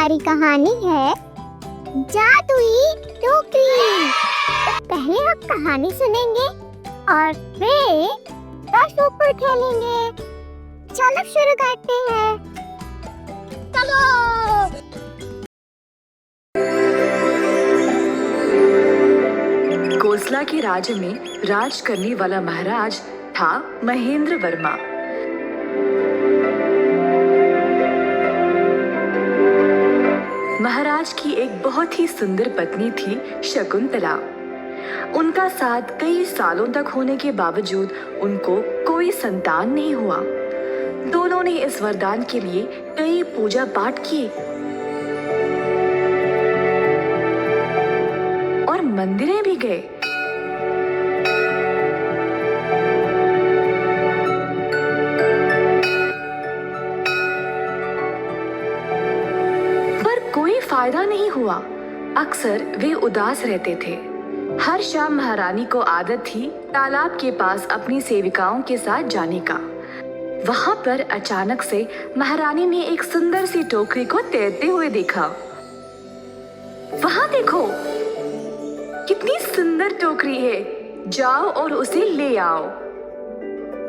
हमारी कहानी है जादुई टोकरी। पहले आप कहानी सुनेंगे और फिर दस ऊपर खेलेंगे। चलो शुरू करते हैं। चलो। कोसला के राज्य में राज करने वाला महाराज था महेंद्र वर्मा। महाराज की एक बहुत ही सुंदर पत्नी थी शकुंतला। उनका साथ कई सालों तक होने के बावजूद उनको कोई संतान नहीं हुआ। दोनों ने इस वरदान के लिए कई पूजा पाठ किए और मंदिरें भी गए। कोई फायदा नहीं हुआ। अक्सर वे उदास रहते थे। हर शाम महारानी को आदत थी तालाब के पास अपनी सेविकाओं के साथ जाने का। वहां पर अचानक से महारानी ने एक सुंदर सी टोकरी को तैरते हुए देखा। वहां देखो, कितनी सुंदर टोकरी है, जाओ और उसे ले आओ।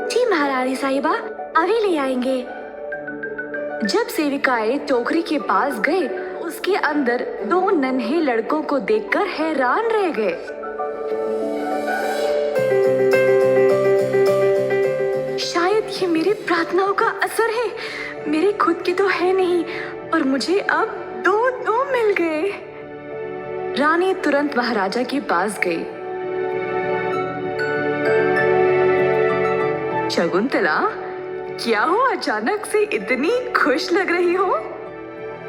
जी महारानी साहिबा, अभी ले आएंगे। जब सेविकाएं टोकरी के पास गए, उसके अंदर दो नन्हे लड़कों को देखकर हैरान रह गए। शायद ये मेरी प्रार्थनाओं का असर है। मेरे खुद के तो है नहीं, पर मुझे अब दो मिल गए। रानी तुरंत महाराजा के पास गई। शकुंतला, क्या हो, अचानक से इतनी खुश लग रही हो?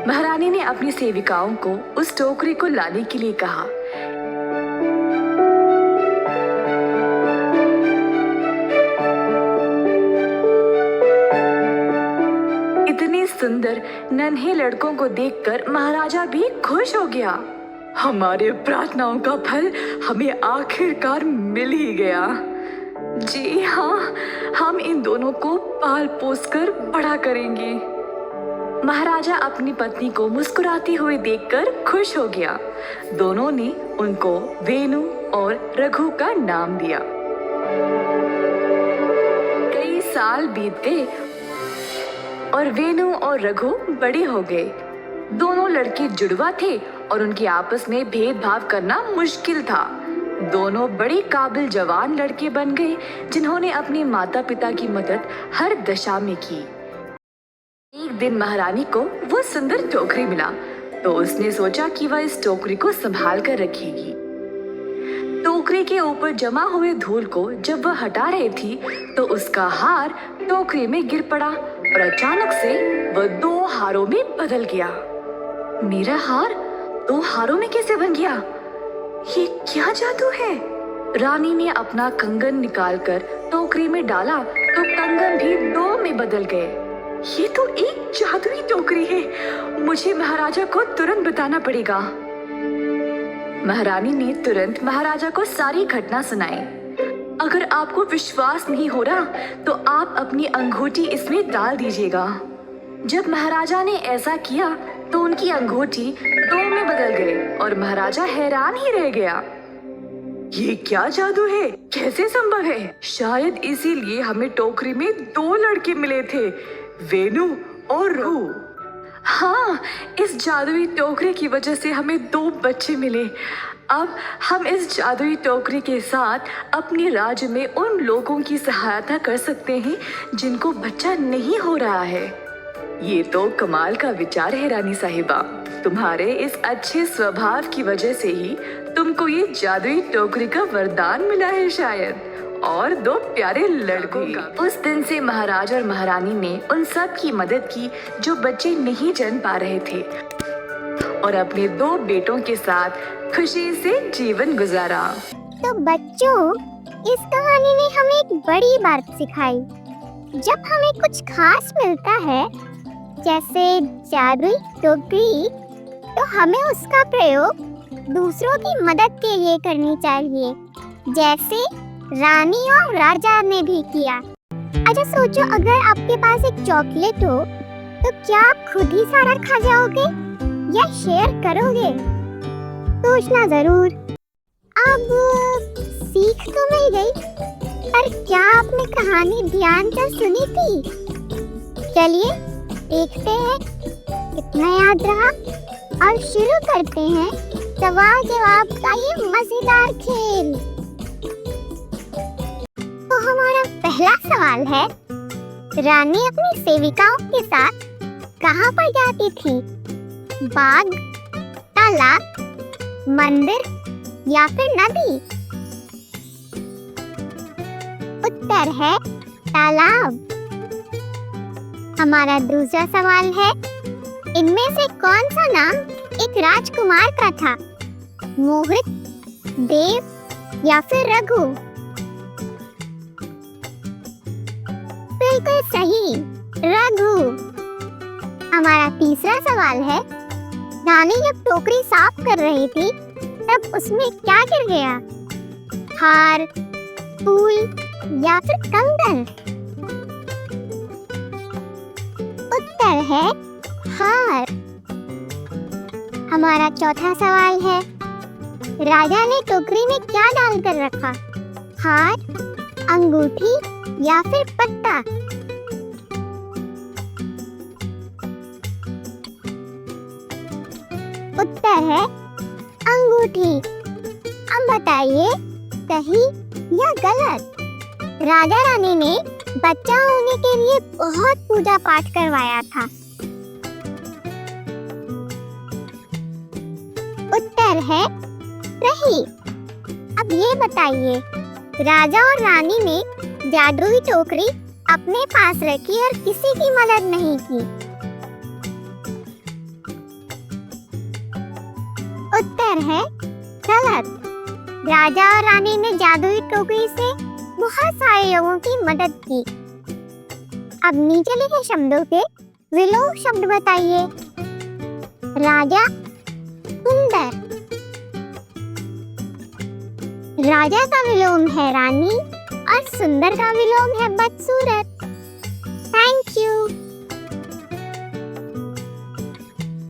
महारानी ने अपनी सेविकाओं को उस टोकरी को लाने के लिए कहा। इतने सुंदर नन्हे लड़कों को देखकर महाराजा भी खुश हो गया। हमारे प्रार्थनाओं का फल हमें आखिरकार मिल ही गया। जी हाँ, हम इन दोनों को पाल पोस कर बड़ा करेंगे। महाराजा अपनी पत्नी को मुस्कुराती हुई देखकर खुश हो गया। दोनों ने उनको वेणु और रघु का नाम दिया। कई साल बीत गए और वेणु और रघु बड़े हो गए। दोनों लड़के जुड़वा थे और उनके आपस में भेदभाव करना मुश्किल था। दोनों बड़े काबिल जवान लड़के बन गए, जिन्होंने अपने माता पिता की मदद हर दशा में की। एक दिन महारानी को वो सुंदर टोकरी मिला, तो उसने सोचा कि वह इस टोकरी को संभाल कर रखेगी। टोकरी के ऊपर जमा हुए धूल को जब वह हटा रही थी, तो उसका हार टोकरी में गिर पड़ा और अचानक से वह दो हारों में बदल गया। मेरा हार दो हारों में कैसे बन गया? ये क्या जादू है? रानी ने अपना कंगन निकालकर टोकरी में डाला, तो कंगन भी दो में बदल गए। ये तो एक जादुई टोकरी है। मुझे महाराजा को तुरंत बताना पड़ेगा। महारानी ने तुरंत महाराजा को सारी घटना सुनाई। अगर आपको विश्वास नहीं हो रहा, तो आप अपनी अंगूठी इसमें डाल दीजिएगा। जब महाराजा ने ऐसा किया, तो उनकी अंगूठी दो में बदल गई और महाराजा हैरान ही रह गया। ये क्या जादू है? कैसे संभव है? शायद इसीलिए हमें टोकरी में दो लड़के मिले थे, वेणु और रघु। हाँ, इस जादुई टोकरी की वजह से हमें दो बच्चे मिले। अब हम इस जादुई टोकरी के साथ अपने राज्य में उन लोगों की सहायता कर सकते हैं जिनको बच्चा नहीं हो रहा है। ये तो कमाल का विचार है रानी साहिबा। तुम्हारे इस अच्छे स्वभाव की वजह से ही तुमको ये जादुई टोकरी का वरदान मिला है शायद, और दो प्यारे लड़कों का। उस दिन से महाराज और महारानी ने उन सब की मदद की जो बच्चे नहीं जन्म पा रहे थे, और अपने दो बेटों के साथ खुशी से जीवन गुजारा। तो बच्चों, इस कहानी ने हमें एक बड़ी बात सिखाई। जब हमें कुछ खास मिलता है, जैसे जादुई टोकरी, तो हमें उसका प्रयोग दूसरों की मदद के लिए करनी चाहिए, जैसे रानी और राजा ने भी किया। अच्छा सोचो, अगर आपके पास एक चॉकलेट हो, तो क्या आप खुद ही सारा खा जाओगे? या शेयर करोगे? सोचना जरूर। अब सीख तो मिल गई, पर क्या आपने कहानी ध्यान से सुनी थी? चलिए देखते हैं कितना याद रहा और शुरू करते हैं सवाल जवाब का ये मजेदार खेल। तो हमारा पहला सवाल है, रानी अपनी सेविकाओं के साथ कहाँ पर जाती थी? बाग, तालाब, मंदिर या फिर नदी? उत्तर है तालाब। हमारा दूसरा सवाल है, इनमें से कौन सा नाम एक राजकुमार का था? मोहित, देव या फिर रघु? बिल्कुल सही, रघु। हमारा तीसरा सवाल है, रानी जब टोकरी साफ कर रही थी तब उसमें क्या गिर गया? हार, फूल या फिर कंगन? उत्तर है हार। हमारा चौथा सवाल है, राजा ने टोकरी में क्या डालकर रखा? हार, अंगूठी या फिर पत्ता? उत्तर है अंगूठी। अब बताइए सही या गलत? राजा रानी ने बच्चा होने के लिए बहुत पूजा पाठ करवाया था। उत्तर है सही। अब ये बताइए, राजा और रानी ने जादुई टोकरी अपने पास रखी और किसी की मदद नहीं की। उत्तर है गलत। राजा और रानी ने जादुई टोकरी से बहुत सारे लोगों की मदद की। अब नीचे लिखे शब्दों के विलोम शब्द बताइए। राजा, सुंदर। राजा का विलोम है रानी और सुंदर का विलोम है बदसूरत। Thank you.